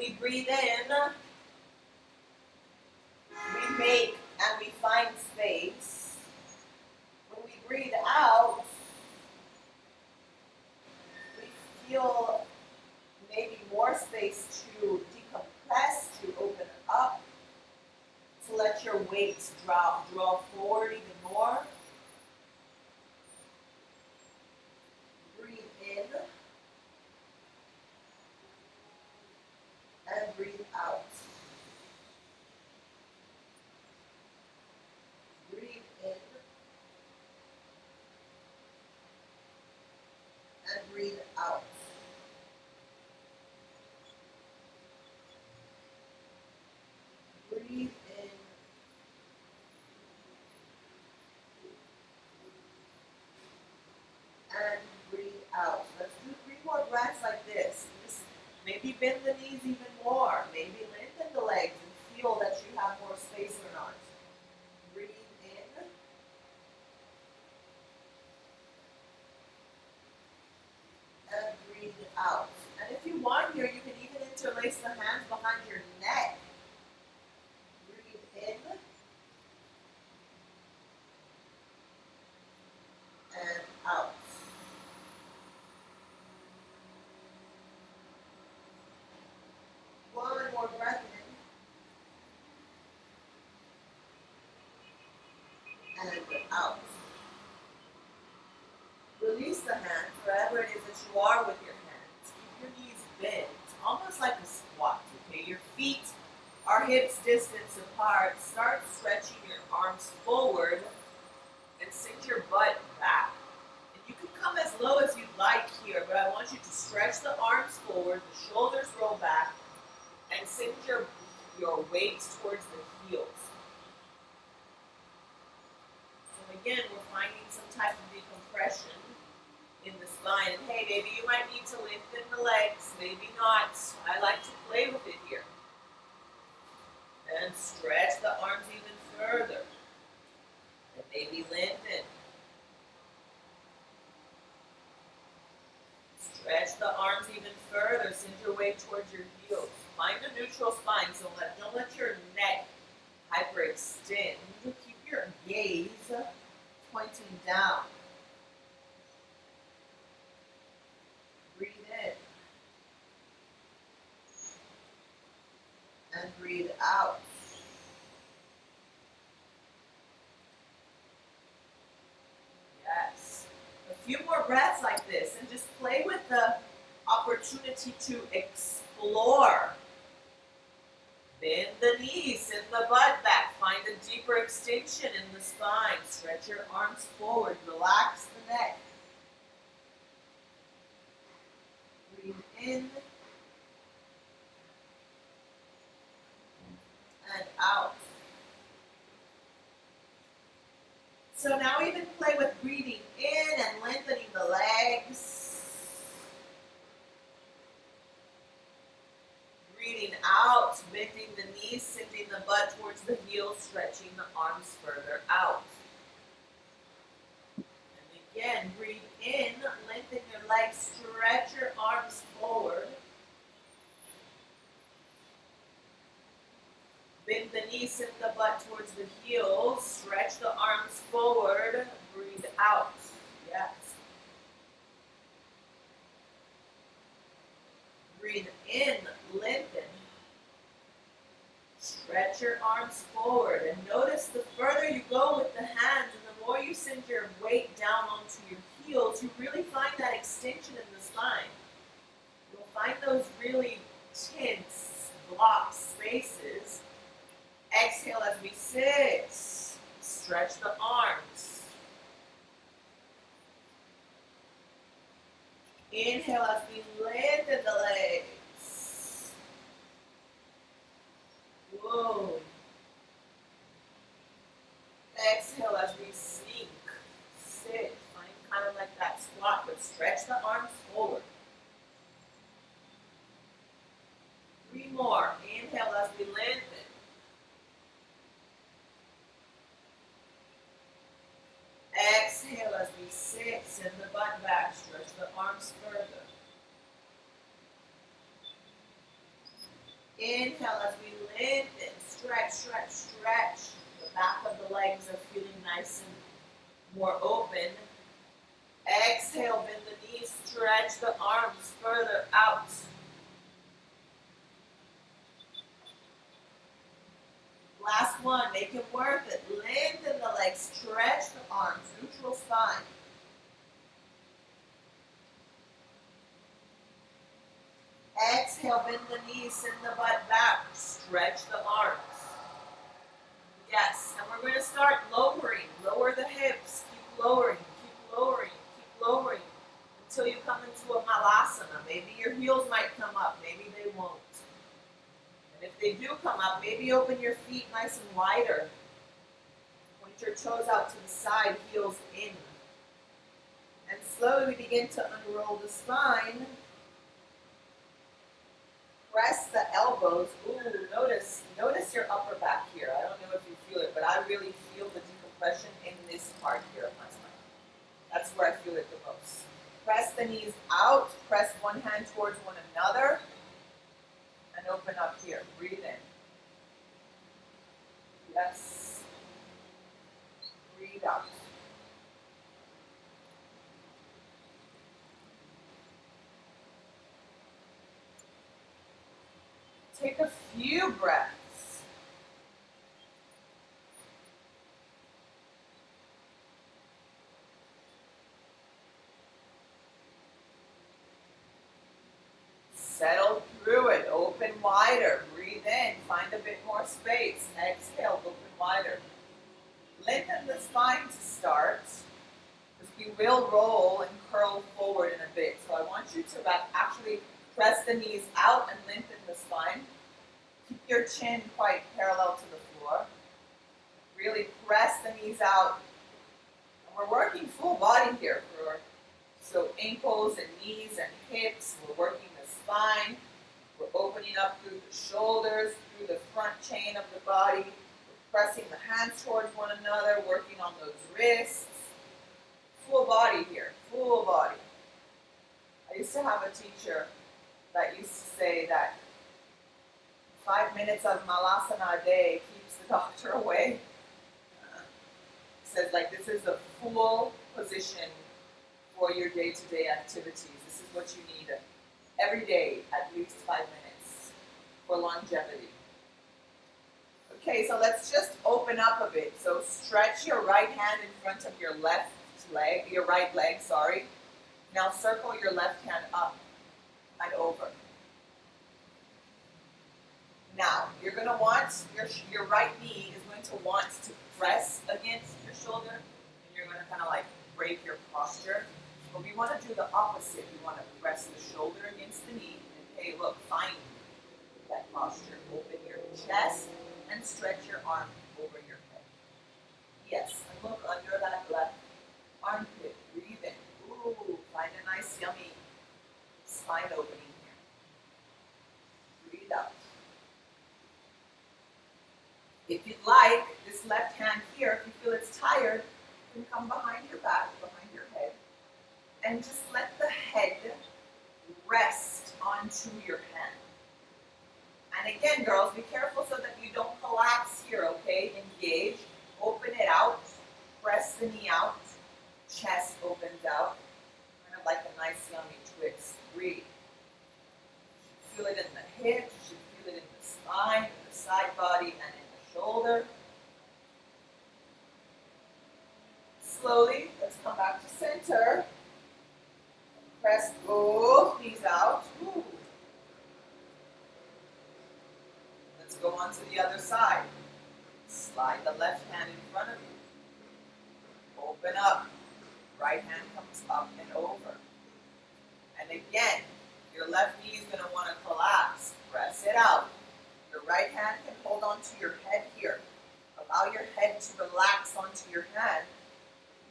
we breathe in, we make and we find space. When we breathe out, we feel maybe more space to decompress, to open up, to let your weight draw forward even more. Breathe in and breathe out. Breathe in and breathe out. Breathe in and breathe out. Let's do 3 more breaths like this. Just maybe bend the knees even more. Maybe lengthen the legs and feel that you have more space or not. Breathe in and breathe out. And if you want here, you can even interlace the hands behind your neck. Breathe in and out. One more breath in and out. Release the hands wherever it is that you are with your hands. Keep your knees bent, almost like a squat, okay? Your feet are hips distance apart. Start stretching your arms forward and sink your butt back. And you can come as low as you'd like here, but I want you to stretch the arms forward, the shoulders roll back, and sink your weight towards the heels. So again, we're finding some type of decompression in the spine. And hey, maybe you might need to lengthen the legs, maybe not. I like to play with it here. And stretch the arms even further. And maybe lengthen. Stretch the arms even further. Send your weight towards your heels. Find a neutral spine, so don't let your neck hyperextend. Keep your gaze pointing down. Breathe in. And breathe out. Yes. A few more breaths like this, and just play with the opportunity to explore. Bend the knees, send the butt back. Find a deeper extension in the spine. Stretch your arms forward. Relax the neck. Breathe in and out. So now even play with breathing in and lengthening the legs. Breathing out, bending the knees, sending the butt towards the heels, stretching the arms further out. And again, breathe in, lengthen your legs, stretch your arms forward. Bend the knees, send the butt towards the heels, stretch the arms forward, breathe out. Yes. Breathe in, lengthen. Stretch your arms forward. And notice the further you go with the hands and the more you send your weight down onto your heels, you really find that extension in the spine. You'll find those really tense, blocked spaces. Exhale as we sit. Stretch the arms. Inhale as we lengthen the legs. Whoa. Exhale as we sink. Sit. Find kind of like that squat, but stretch the arms forward. 3 more. Inhale as we lengthen. Exhale as we sit, send the butt back, stretch the arms further. Inhale as we lengthen, stretch, stretch, stretch. The back of the legs are feeling nice and more open. Exhale, bend the knees, stretch the arms further out. Last one, make it worth it. Lengthen the legs, stretch the arms, neutral spine. Exhale, bend the knees, send the butt back, stretch the arms. Yes, and we're going to start lowering. Lower the hips, keep lowering, keep lowering, keep lowering until you come into a malasana. Maybe your heels might come up, maybe they won't. And if they do come up, maybe open your feet nice and wider. Point your toes out to the side, heels in. And slowly we begin to unroll the spine. Press the elbows. Ooh, notice your upper back here. I don't know if you feel it, but I really feel the decompression in this part here of my spine. That's where I feel it the most. Press the knees out. Press one hand towards one another. And open up here. Breathe in. Yes. Breathe out. Take a few breaths. Settle through it. Open wider. Breathe in. Find a bit more space. Exhale. Open wider. Lengthen the spine to start, because we will roll and curl forward in a bit. So I want you to actually press the knees out and lengthen the spine. Keep your chin quite parallel to the floor. Really press the knees out. And we're working full body here. So ankles and knees and hips. We're working the spine. We're opening up through the shoulders, through the front chain of the body. We're pressing the hands towards one another, working on those wrists. Full body here, full body. I used to have a teacher that used to say that 5 minutes of malasana a day keeps the doctor away. Says like this is the full position for your day-to-day activities. This is what you need every day, at least 5 minutes for longevity. Okay, so let's just open up a bit. So stretch your right hand in front of your left leg, your right leg, sorry. Now circle your left hand up and over. Now, you're going to want, your right knee is going to want to press against your shoulder, and you're going to kind of like break your posture. But we want to do the opposite. We want to press the shoulder against the knee, and hey, look, find that posture. Open your chest and stretch your arm over your head. Yes, and look under that left armpit. Breathe in. Ooh, find a nice, yummy spine opening here. Breathe out. If you'd like, this left hand here, if you feel it's tired, you can come behind your back, behind your head, and just let the head rest onto your hand. And again, girls, be careful so that you don't collapse here, okay? Engage, open it out, press the knee out, chest opens out, kind of like a nice yummy twist. Breathe. You should feel it in the hips, you should feel it in the spine, in the side body, and in the shoulder. Slowly, let's come back to center. Press both knees out. Ooh. Let's go on to the other side. Slide the left hand in front of you. Open up. Right hand comes up and over. And again, your left knee is going to want to collapse. Press it out. Your right hand can hold onto your head here. Allow your head to relax onto your hand.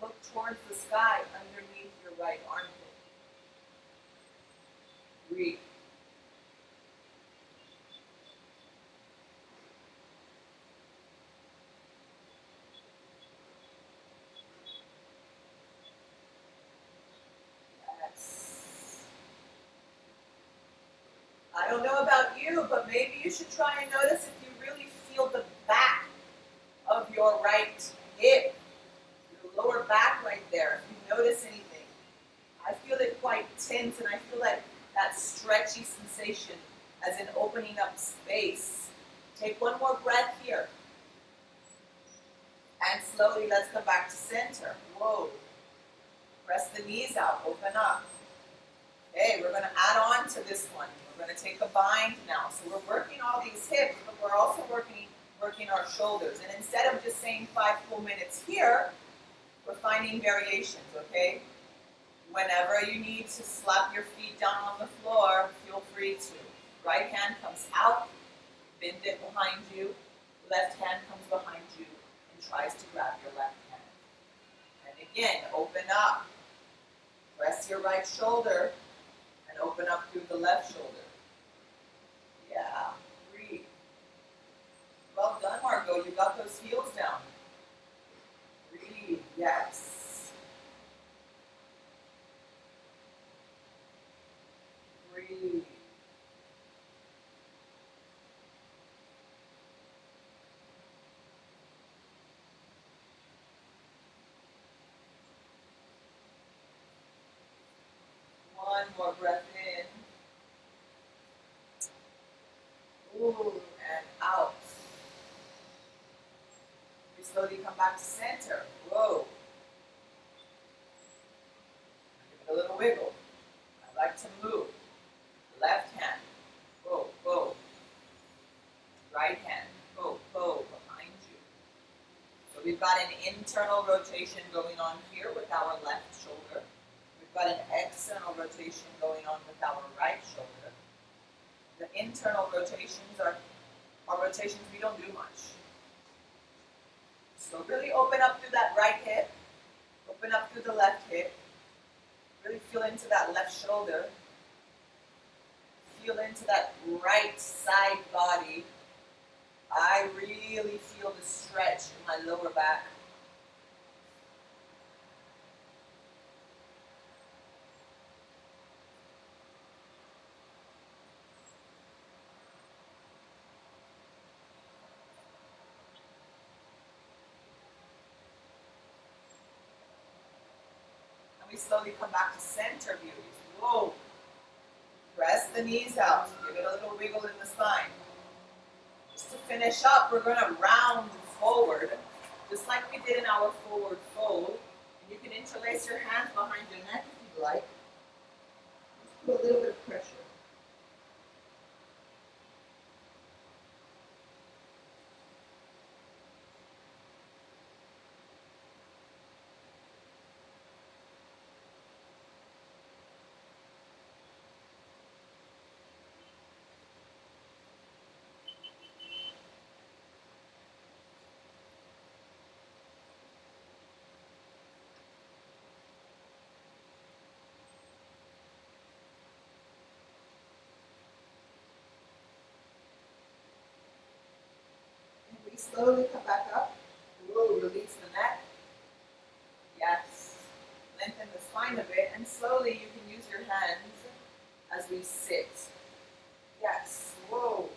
Look towards the sky underneath your right armpit. Breathe. Yes. I don't know about you, you, but maybe you should try and notice if you really feel the back of your right hip, your lower back right there. If you notice anything. I feel it quite tense, and I feel like that stretchy sensation as in opening up space. Take one more breath here. And slowly, let's come back to center. Whoa. Press the knees out, open up. Okay, we're going to add on to this one. We're going to take a bind now. So we're working all these hips, but we're also working our shoulders. And instead of just saying 5 full minutes here, we're finding variations, okay? Whenever you need to slap your feet down on the floor, feel free to. Right hand comes out, bend it behind you. Left hand comes behind you and tries to grab your left hand. And again, open up. Press your right shoulder and open up through the left shoulder. Yeah, breathe. Well done, Margot. You got those heels down. Breathe, yes. Breathe. One more breath in. Ooh, and out. We slowly come back to center. Whoa. Give it a little wiggle. I like to move. Left hand. Whoa, whoa. Right hand. Whoa, whoa, behind you. So we've got an internal rotation going on here with our left shoulder. We've got an external rotation going on with our right shoulder. The internal rotations are rotations we don't do much. So really open up through that right hip. Open up through the left hip. Really feel into that left shoulder. Feel into that right side body. I really feel the stretch in my lower back. And we slowly come back to center, beauties. Whoa. Press the knees out. Give it a little wiggle in the spine. Just to finish up, we're going to round forward, just like we did in our forward fold. And you can interlace your hands behind your neck if you'd like. Just put a little bit of pressure. We slowly come back up. Whoa, release the neck. Yes. Lengthen the spine a bit, and slowly you can use your hands as we sit. Yes. Whoa.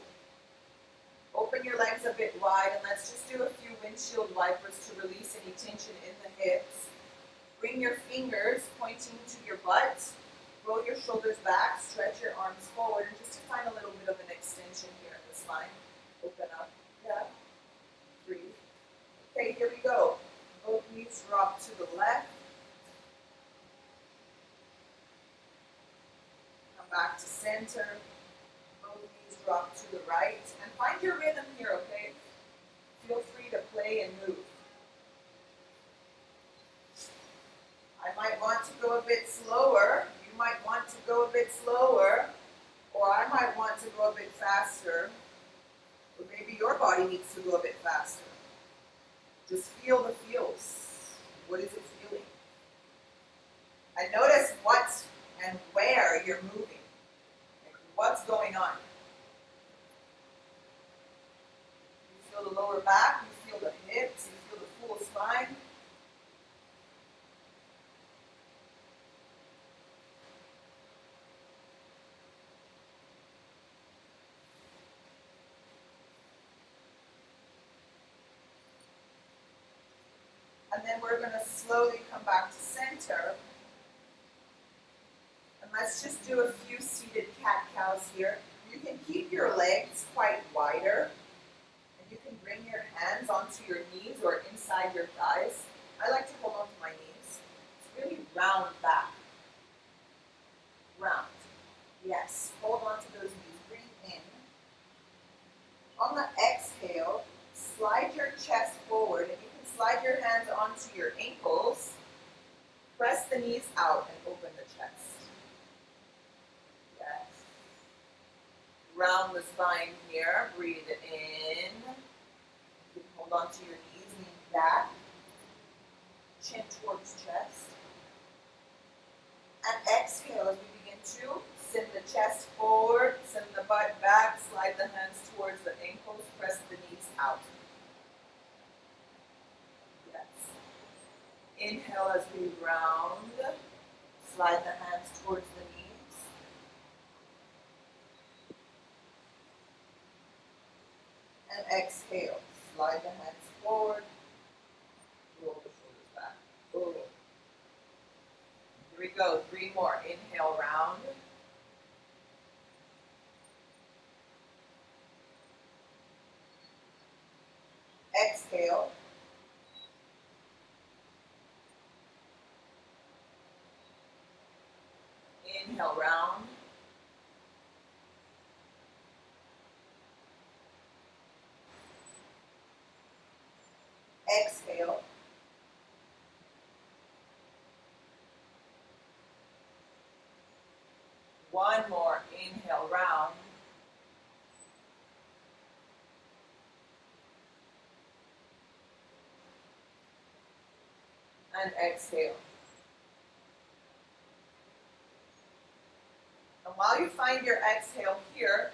Open your legs a bit wide, and let's just do a few windshield wipers to release any tension in the hips. Bring your fingers pointing to your butt. Roll your shoulders back, stretch your arms forward, and just to find a little bit of an extension here in the spine. Open up. Yeah. Breathe. Okay, here we go. Both knees drop to the left. Come back to center. Both knees drop to the right. And find your rhythm here, okay? Feel free to play and move. I might want to go a bit slower. You might want to go a bit slower. Or I might want to go a bit faster. Or maybe your body needs to go a bit faster. Just feel the feels. What is it feeling? And notice what and where you're moving. Like what's going on. You feel the lower back, you feel the hips, you feel the full spine. And then we're going to slowly come back to center. And let's just do a few seated cat-cows here. You can keep your legs quite wider. And you can bring your hands onto your knees or inside your thighs. I like to hold on to my knees. It's really round back. Round. Yes. Hold on to those knees. Breathe in. On the exhale, slide your chest forward. And you can slide your hands onto your ankles. Press the knees out and open the chest. Yes. Round the spine here. Breathe in. You can hold on to your knees, lean back. Chin towards chest. And exhale as we begin to send the chest forward, send the butt back, slide the hands towards the ankles, press the knees out. Yes. Inhale as we round, slide the hands towards the knees. And exhale, slide the hands forward, roll the shoulders back. Roll. Here we go, 3 more. Inhale, round. Exhale. Inhale, round. Exhale. One more. Inhale, round. And exhale. And while you find your exhale here,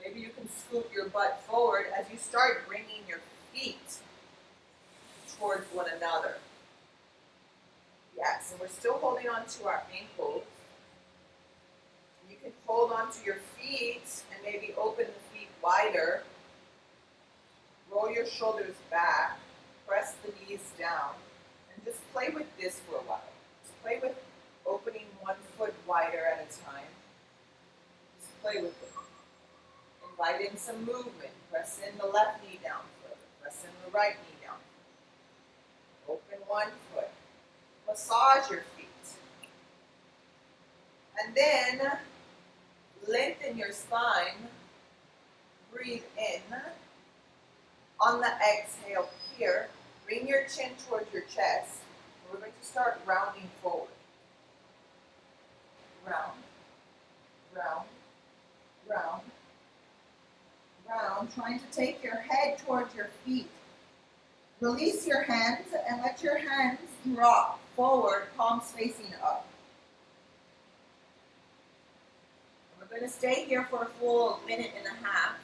maybe you can scoot your butt forward as you start bringing your feet towards one another. Yes, and we're still holding on to our ankles. You can hold on to your feet and maybe open the feet wider. Roll your shoulders back. Press the knees down. And just play with this for a while. Just play with opening one foot wider at a time. Just play with it. Invite in some movement. Press in the left knee down further. Press in the right knee down further. Open one foot. Massage your feet. And then lengthen your spine. Breathe in. On the exhale here, bring your chin towards your chest. We're going to start rounding forward. Round, round, round, round. Trying to take your head towards your feet. Release your hands and let your hands drop forward, palms facing up. We're going to stay here for a full minute and a half.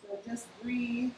So just breathe.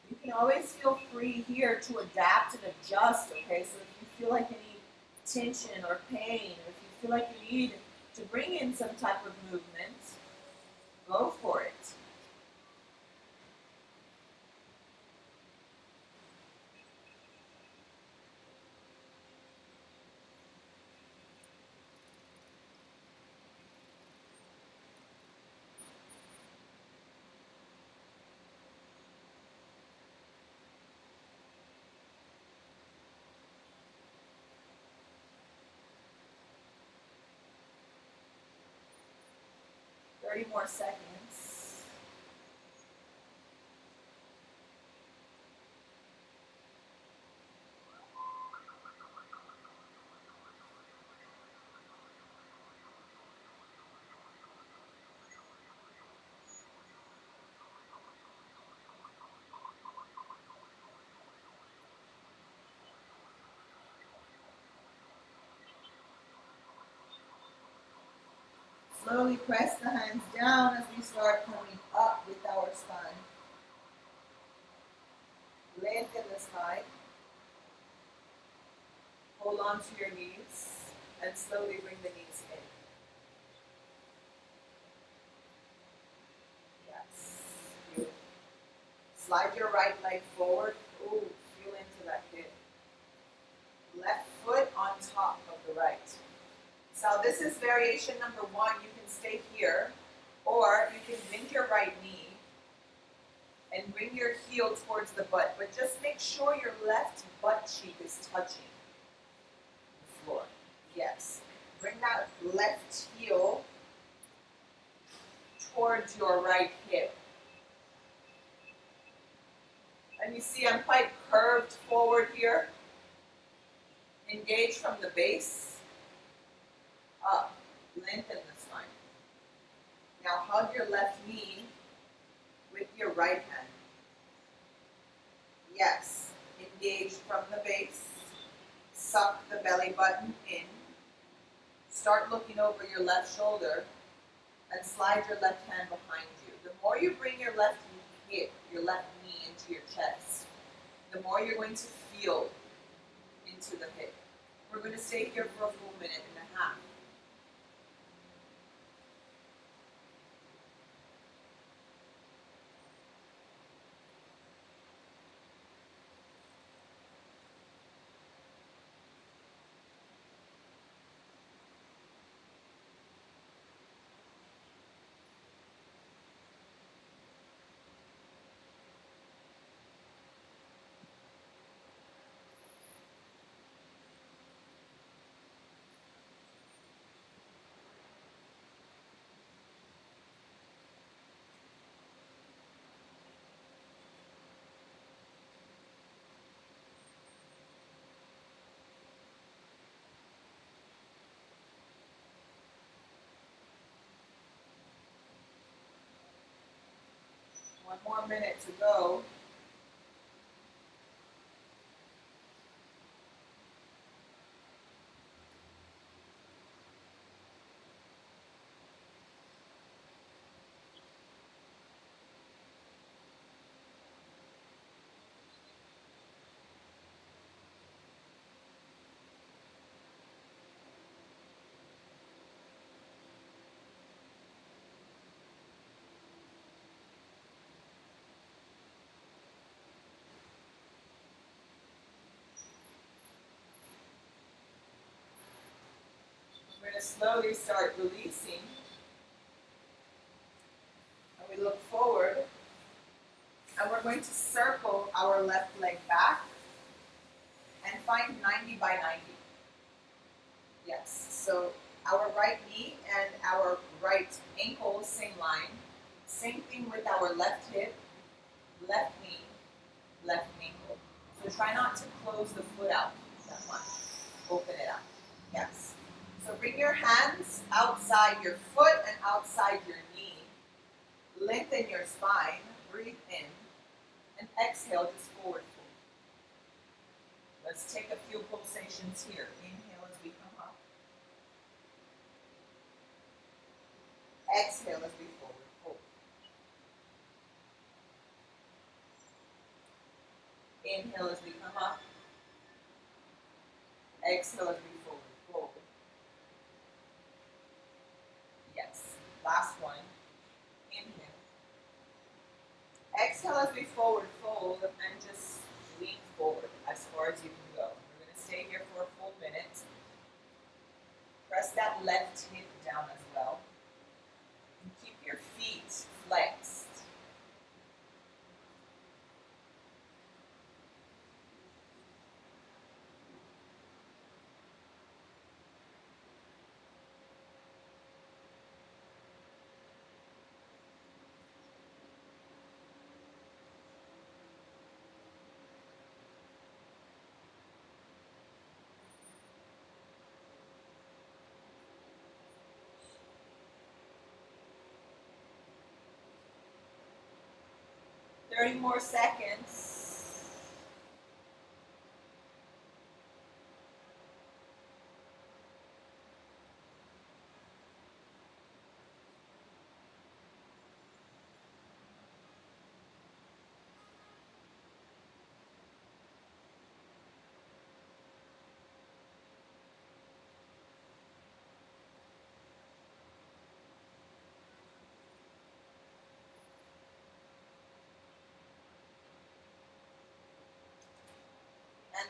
You can always feel free here to adapt and adjust, okay? So if you feel like you need tension or pain, or if you feel like you need to bring in some type of movement, go for it. Thirty more seconds. Slowly press the hands down as we start coming up with our spine. Lengthen the spine. Hold on to your knees and slowly bring the knees in. Yes. Beautiful. Slide your right leg forward. Ooh, feel into that hip. Left foot on top of the right. So this is variation number 1. You can stay here, or you can bend your right knee and bring your heel towards the butt, but just make sure your left butt cheek is touching the floor. Yes. Bring that left heel towards your right hip. And you see I'm quite curved forward here. Engage from the base. Up. Lengthen the spine. Now hug your left knee with your right hand. Yes. Engage from the base. Suck the belly button in. Start looking over your left shoulder and slide your left hand behind you. The more you bring your left hip, your left knee into your chest, the more you're going to feel into the hip. We're going to stay here for a full minute and a half. One more minute to go. We're going to slowly start releasing. And we look forward. And we're going to circle our left leg back and find 90 by 90. Yes, so our right knee and our right ankle, same line. Same thing with our left hip, left knee, left ankle. So try not to close the foot out that much. Open it up. Yes. So bring your hands outside your foot and outside your knee. Lengthen your spine. Breathe in. And exhale, just forward fold. Let's take a few pulsations here. Inhale as we come up. Exhale as we forward fold. Inhale as we come up. Exhale as we forward fold. Yes. Last one. Inhale. Exhale as we forward fold and just lean forward as far as you can go. We're going to stay here for a full minute. Press that left hip down as well. And keep your feet flexed. Thirty more seconds.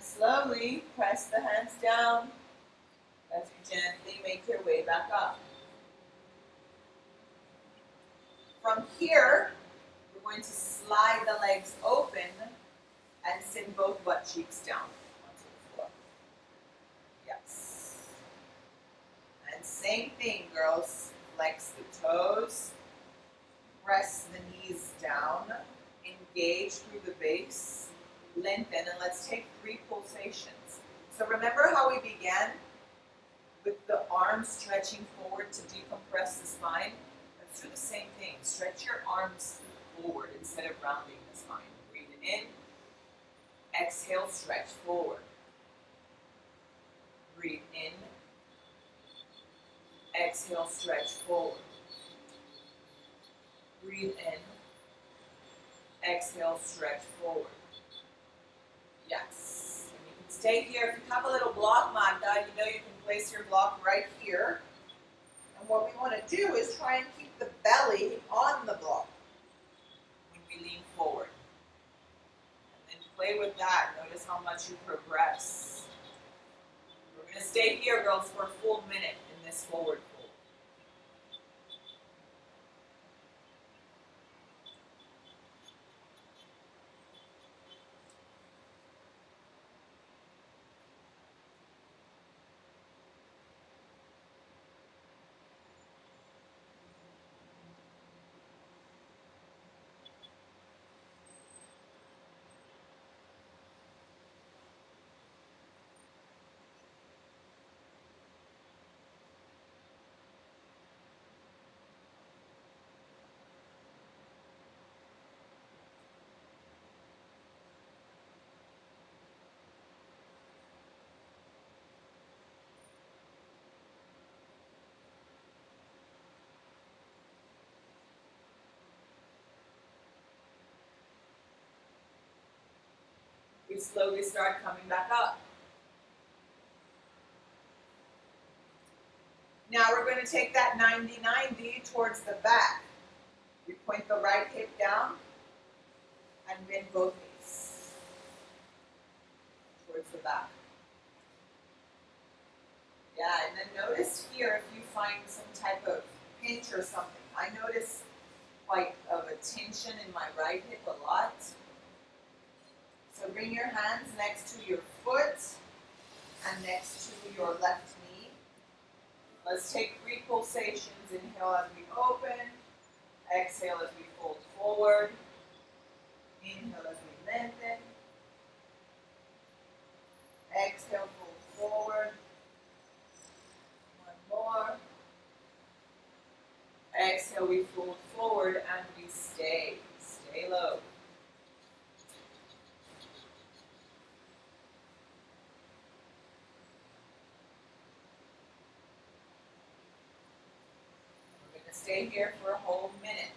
And slowly press the hands down as you gently make your way back up. From here, we're going to slide the legs open and send both butt cheeks down onto the floor. Yes. And same thing, girls. Flex the toes, press the knees down, engage through the base, lengthen, and let's take 3 pulsations. So remember how we began with the arms stretching forward to decompress the spine? Let's do the same thing. Stretch your arms forward instead of rounding the spine. Breathe in. Exhale, stretch forward. Breathe in. Exhale, stretch forward. Breathe in. Exhale, stretch forward. Yes. And you can stay here. If you have a little block, Magda, you know you can place your block right here. And what we want to do is try and keep the belly on the block when we lean forward. And then play with that. Notice how much you progress. We're going to stay here, girls, for a full minute in this forward fold. We slowly start coming back up. Now we're going to take that 90-90 towards the back. We point the right hip down and bend both knees towards the back. Yeah, and then notice here if you find some type of pinch or something. I notice quite of a tension in my right hip a lot. So bring your hands next to your foot and next to your left knee. Let's take 3 pulsations. Inhale as we open. Exhale as we fold forward. Inhale as we lengthen. Exhale, fold forward. One more. Exhale, we fold forward and we stay. Stay low. We're going to stay here for a whole minute.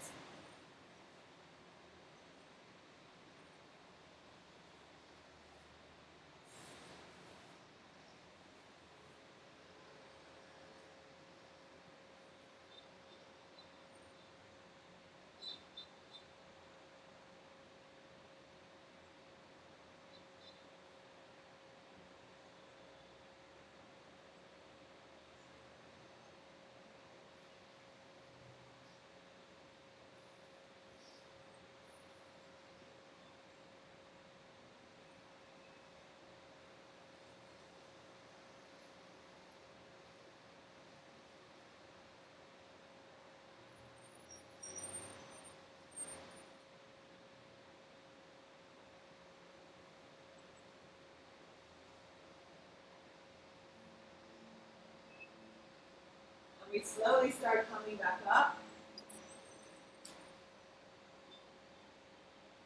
We slowly start coming back up.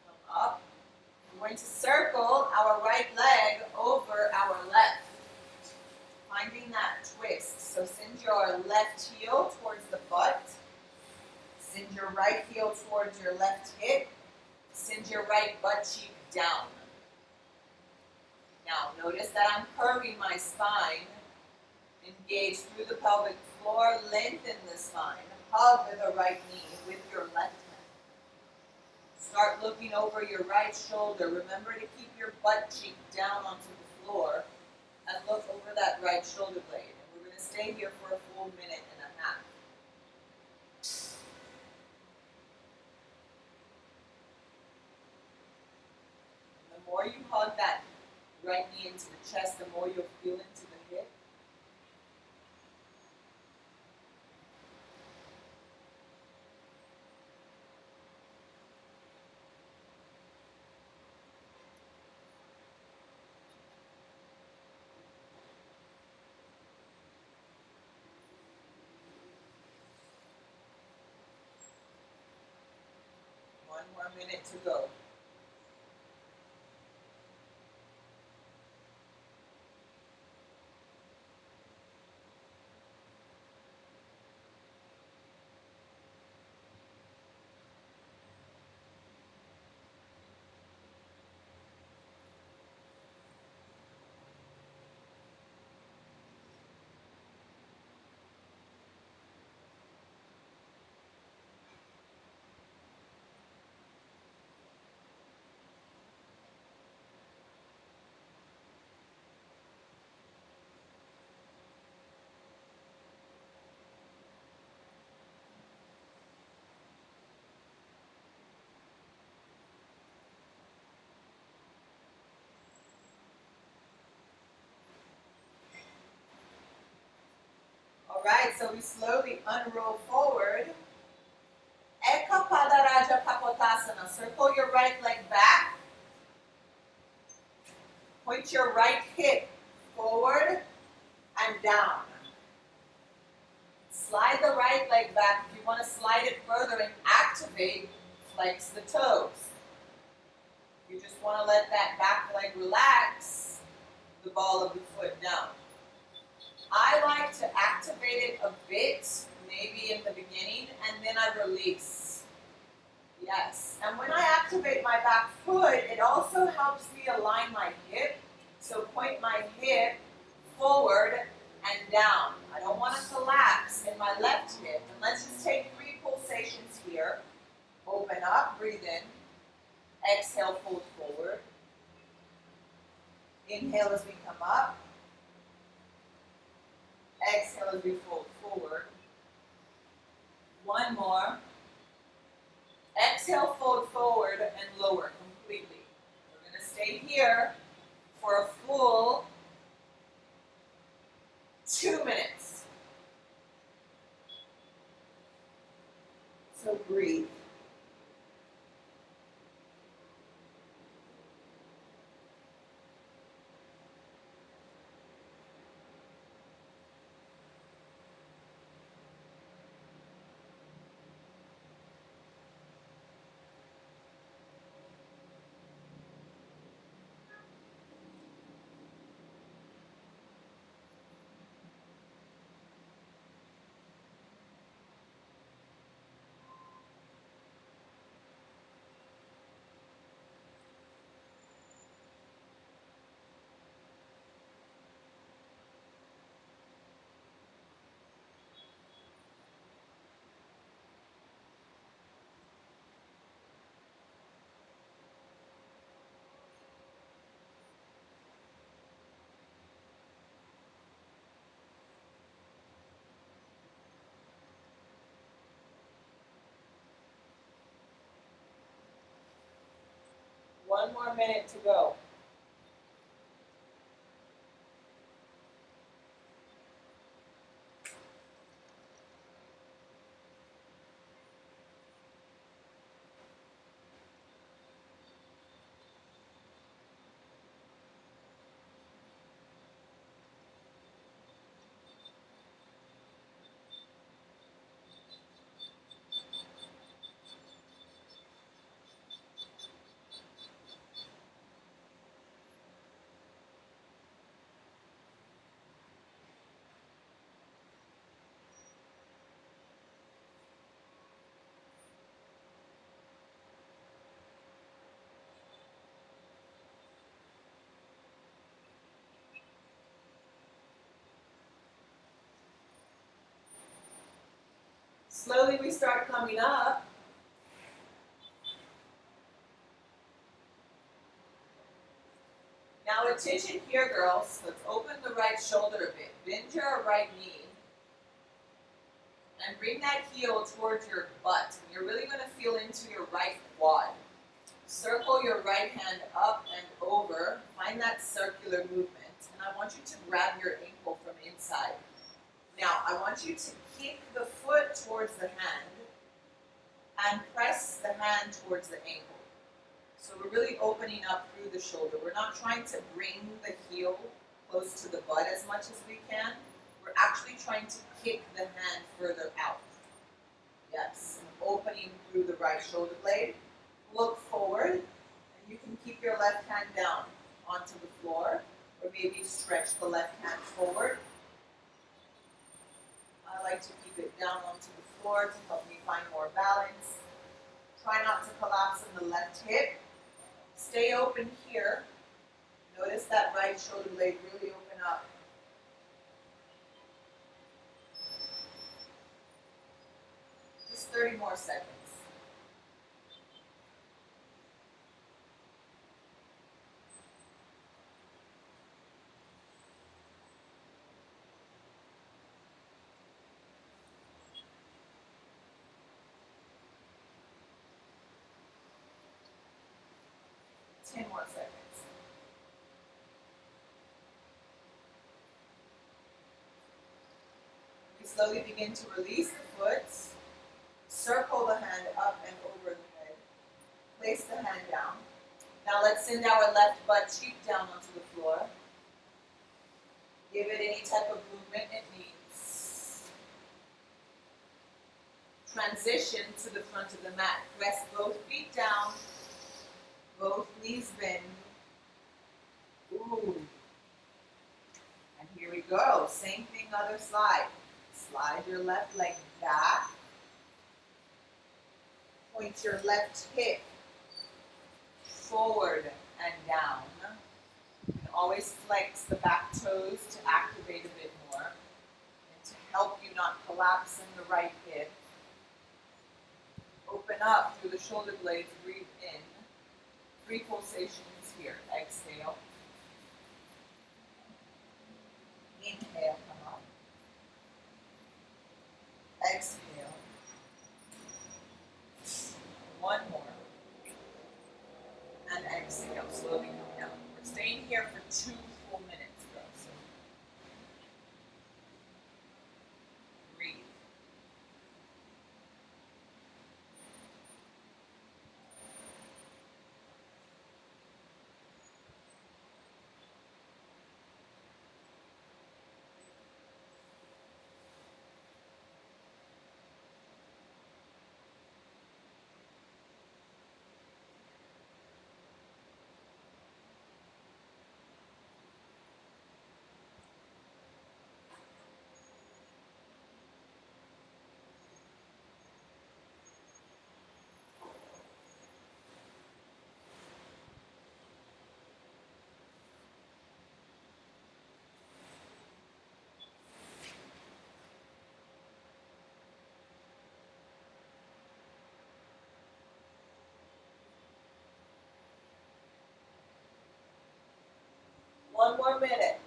Come up. We're going to circle our right leg over our left. Finding that twist. So send your left heel towards the butt. Send your right heel towards your left hip. Send your right butt cheek down. Now notice that I'm curving my spine. Engage through the pelvic floor, lengthen the spine. Hug the right knee with your left hand. Start looking over your right shoulder. Remember to keep your butt cheek down onto the floor and look over that right shoulder blade. And we're going to stay here for a full minute and a half. And the more you hug that right knee into the chest, the more you'll feel into the hip. One more minute to go. All right, so we slowly unroll forward. Eka Padaraja Kapotasana. Circle your right leg back. Point your right hip forward and down. Slide the right leg back. If you want to slide it further and activate, flex the toes. If you just want to let that back leg relax, the ball of the foot down. I like to activate it a bit, maybe in the beginning, and then I release. Yes, and when I activate my back foot, it also helps me align my hip. So point my hip forward and down. I don't want to collapse in my left hip. And let's just take 3 pulsations here. Open up, breathe in. Exhale, fold forward. Inhale as we come up. Exhale as we fold forward. One more. Exhale, fold forward and lower completely. We're going to stay here for a full 2 minutes. So breathe. One more minute to go. Slowly we start coming up. Now it Competition here, girls. Let's open the right shoulder a bit. Bend your right knee. And bring that heel towards your butt. You're really going to feel into your right quad. Circle your right hand up and over. Find that circular movement. And I want you to grab your ankle from inside. Now, I want you to kick the foot towards the hand and press the hand towards the ankle. So we're really opening up through the shoulder. We're not trying to bring the heel close to the butt as much as we can. We're actually trying to kick the hand further out. Yes, and opening through the right shoulder blade. Look forward, and you can keep your left hand down onto the floor, or maybe stretch the left hand forward. I like to keep it down onto the floor to help me find more balance. Try not to collapse in the left hip. Stay open here. Notice that right shoulder blade really open up. Just 30 more seconds. Ten more seconds. We slowly begin to release the foot. Circle the hand up and over the head. Place the hand down. Now let's send our left butt cheek down onto the floor. Give it any type of movement it needs. Transition to the front of the mat. Press both feet down. Both knees bend. Ooh. And here we go. Same thing, other side. Slide your left leg back. Point your left hip forward and down. You can always flex the back toes to activate a bit more and to help you not collapse in the right hip. Open up through the shoulder blades, breathe in. 3 pulsations here. Exhale. Inhale, come up. Exhale. One more. And exhale, slowly come down. We're staying here for 2 full minutes, girls. So breathe. One more minute.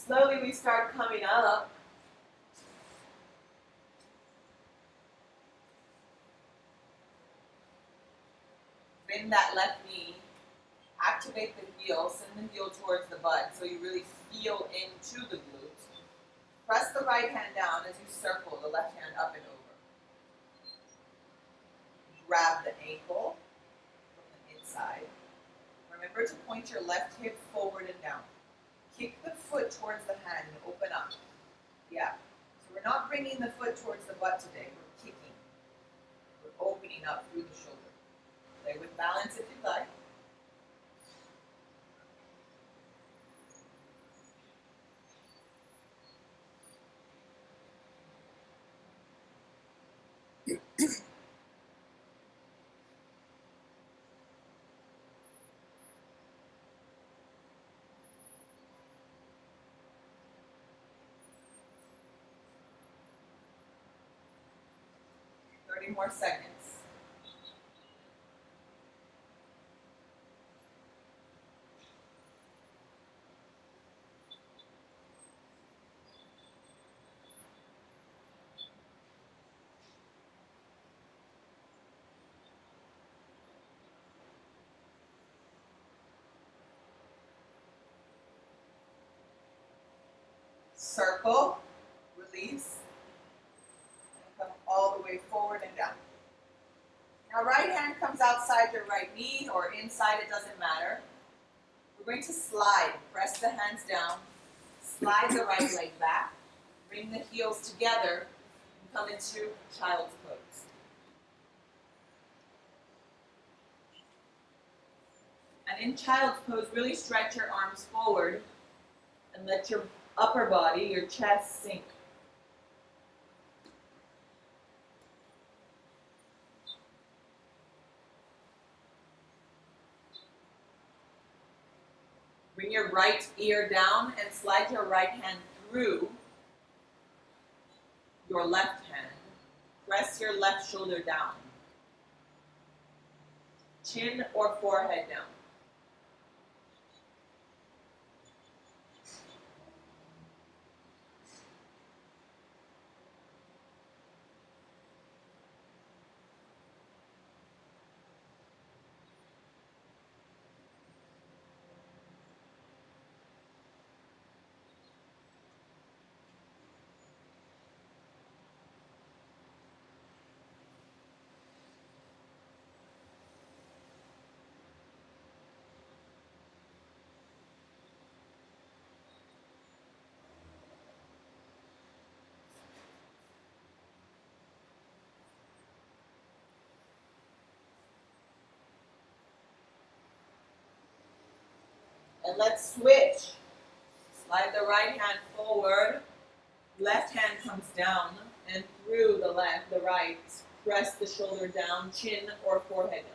Slowly we start coming up. Bend that left knee. Activate the heel. Send the heel towards the butt so you really feel into the glute. Press the right hand down as you circle the left hand up and over. Grab the ankle from the inside. Remember to point your left hip forward and down. Kick the foot towards the hand and open up. Yeah. So we're not bringing the foot towards the butt today. We're kicking. We're opening up through the shoulder. Play with balance if you'd like. More seconds. Circle, release, and come all the way forward and down. Now right hand comes outside your right knee or inside, it doesn't matter. We're going to slide, press the hands down, slide the right leg back, bring the heels together, and come into child's pose. And in child's pose, really stretch your arms forward and let your upper body, your chest sink. Bring your right ear down and slide your right hand through your left hand. Press your left shoulder down. Chin or forehead down. And let's switch. Slide the right hand forward. Left hand comes down and through the left, the right. Press the shoulder down, chin or forehead down.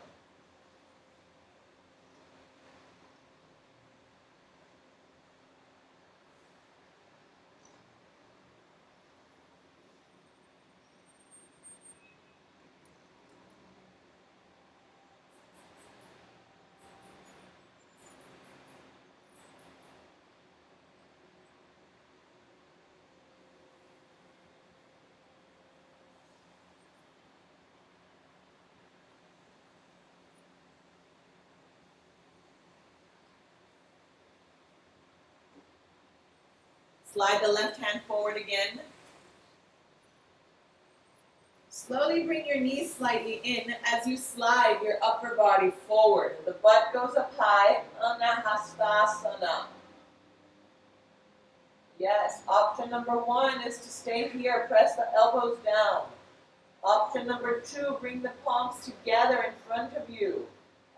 Slide the left hand forward again. Slowly bring your knees slightly in as you slide your upper body forward. The butt goes up high. Anahastasana. Yes, option number 1 is to stay here, press the elbows down. Option number 2, bring the palms together in front of you.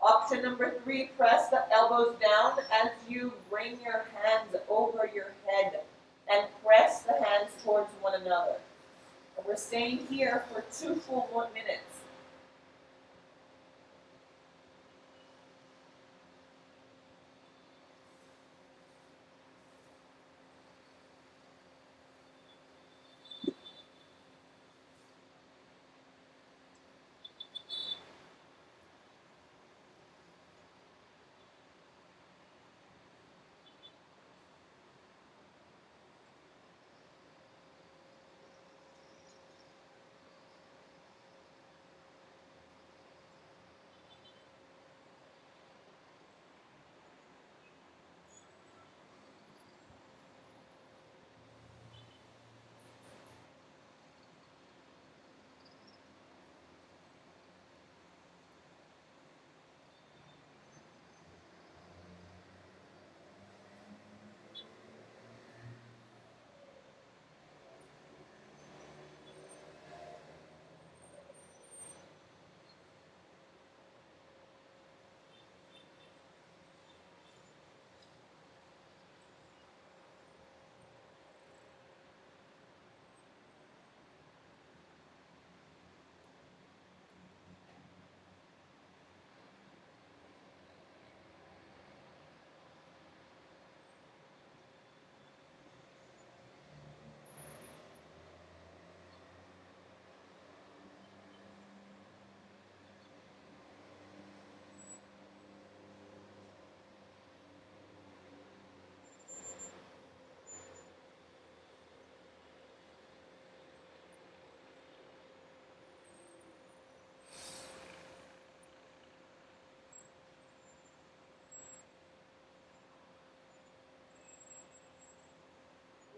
Option number 3, press the elbows down as you bring your hands over your head and press the hands towards one another. And we're staying here for 2 full 1 minutes.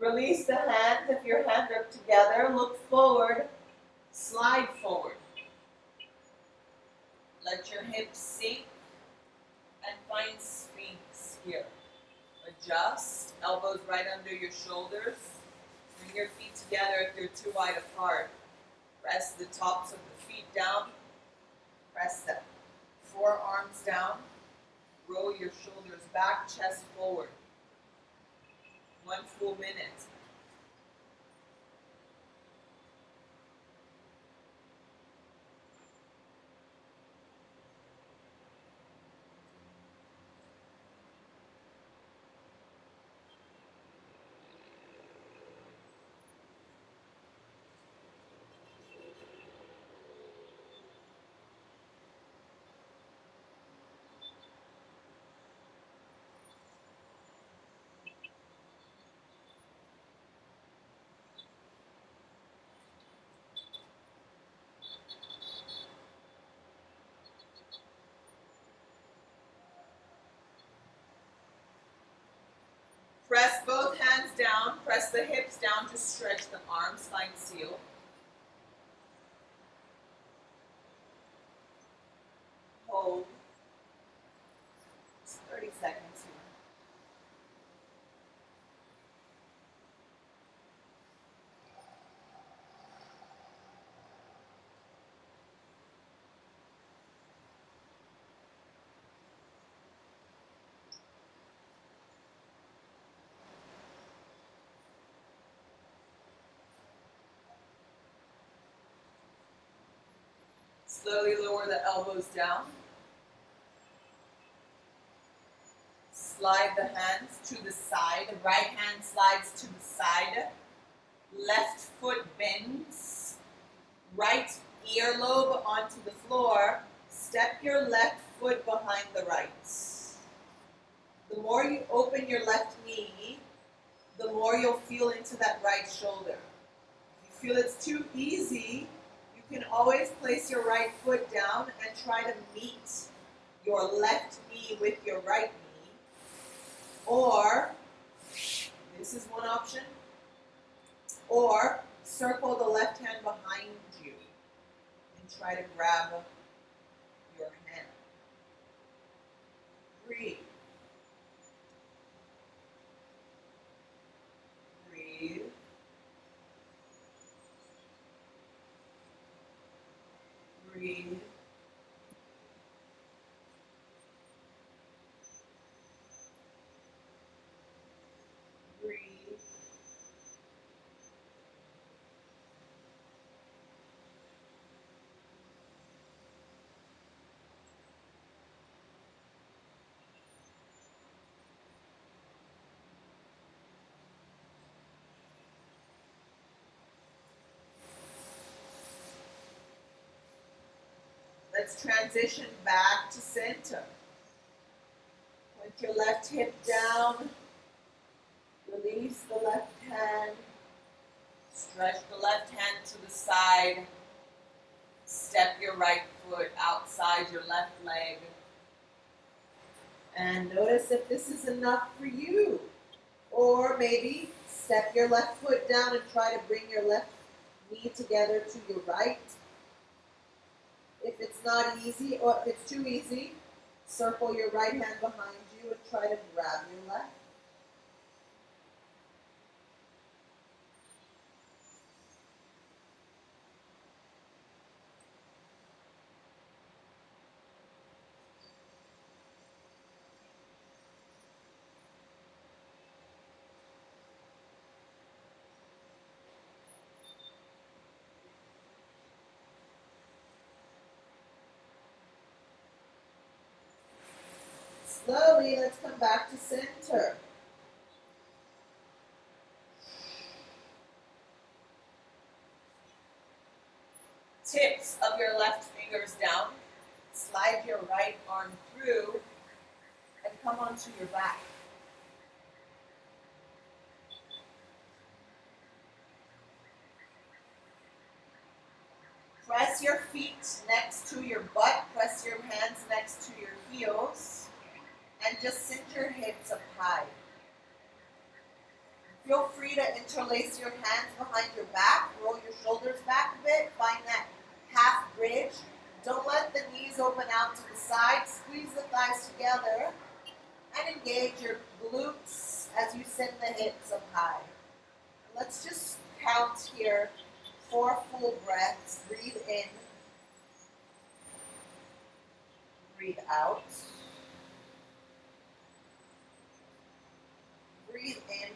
Release the hands. If your hands are together, look forward, slide forward. Let your hips sink and find Sphinx here. Adjust, elbows right under your shoulders. Bring your feet together if they're too wide apart. Press the tops of the feet down. Press the forearms down. Roll your shoulders back, chest forward. 1 full minute. Press both hands down. Press the hips down to stretch the arms. Find seal. Hold. Just 30 seconds here. Slowly lower the elbows down. Slide the hands to the side. Right hand slides to the side. Left foot bends. Right earlobe onto the floor. Step your left foot behind the right. The more you open your left knee, the more you'll feel into that right shoulder. If you feel it's too easy, you can always place your right foot down and try to meet your left knee with your right knee. Or, this is one option, or circle the left hand behind you and try to grab your hand. Breathe. Breathe. Breathe. Breathe. Let's transition back to center. Put your left hip down. Release the left hand. Stretch the left hand to the side. Step your right foot outside your left leg. And notice if this is enough for you. Or maybe step your left foot down and try to bring your left knee together to your right. If it's not easy, or if it's too easy, circle your right hand behind you and try to grab your left. Slowly, let's come back to center. Tips of your left fingers down. Slide your right arm through and come onto your back. Press your feet next to your butt. Press your hands next to your heels. And just sink your hips up high. Feel free to interlace your hands behind your back, roll your shoulders back a bit, find that half bridge. Don't let the knees open out to the side, squeeze the thighs together, and engage your glutes as you send the hips up high. Let's just count here 4 full breaths. Breathe in, breathe out. Breathe in,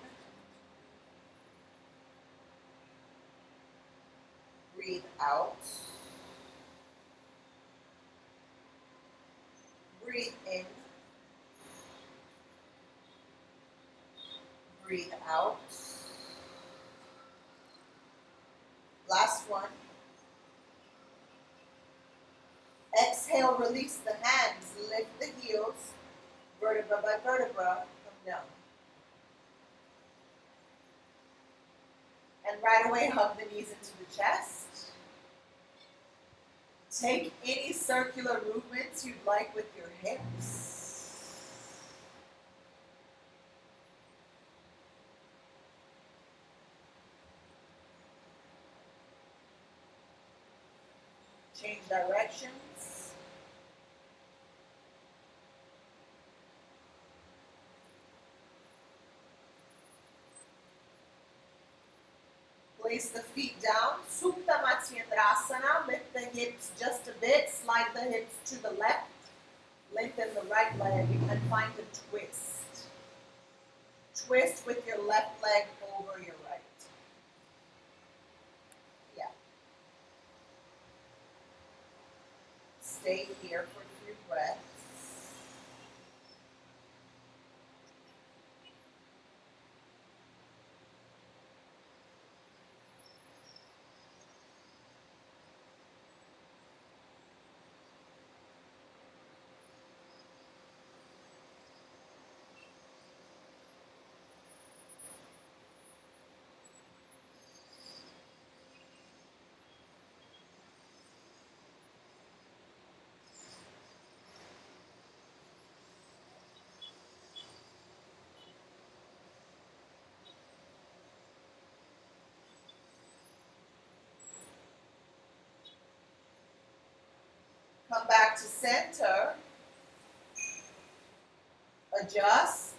breathe out. Breathe in, breathe out. Last one. Exhale, release the hands, lift the heels, vertebra by vertebra, come down. And right away, hug the knees into the chest. Take any circular movements you'd like with your hips. Change directions. Place the feet down. Supta Matsyendrasana. Lift the hips just a bit. Slide the hips to the left. Lengthen the right leg and find a twist. Twist with your left leg over your right. Yeah. Stay here for a few breaths. Come back to center. Adjust.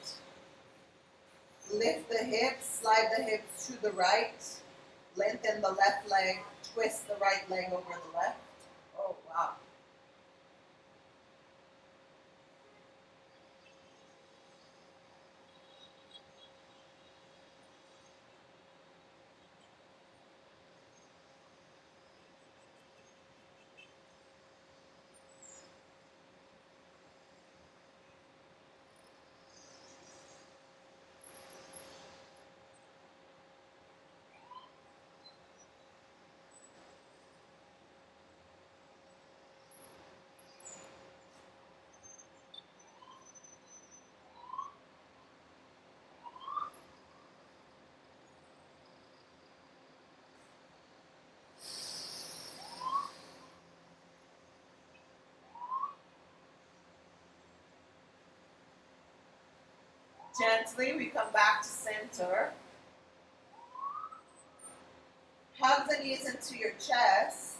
Lift the hips, slide the hips to the right. Lengthen the left leg, twist the right leg over the left. Oh, wow. Gently, we come back to center. Hug the knees into your chest.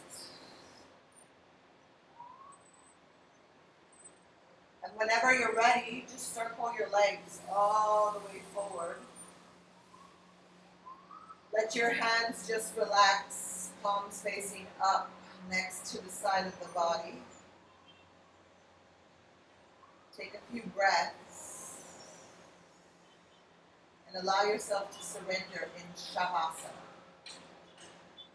And whenever you're ready, just circle your legs all the way forward. Let your hands just relax, palms facing up next to the side of the body. Take a few breaths and allow yourself to surrender in Shavasana.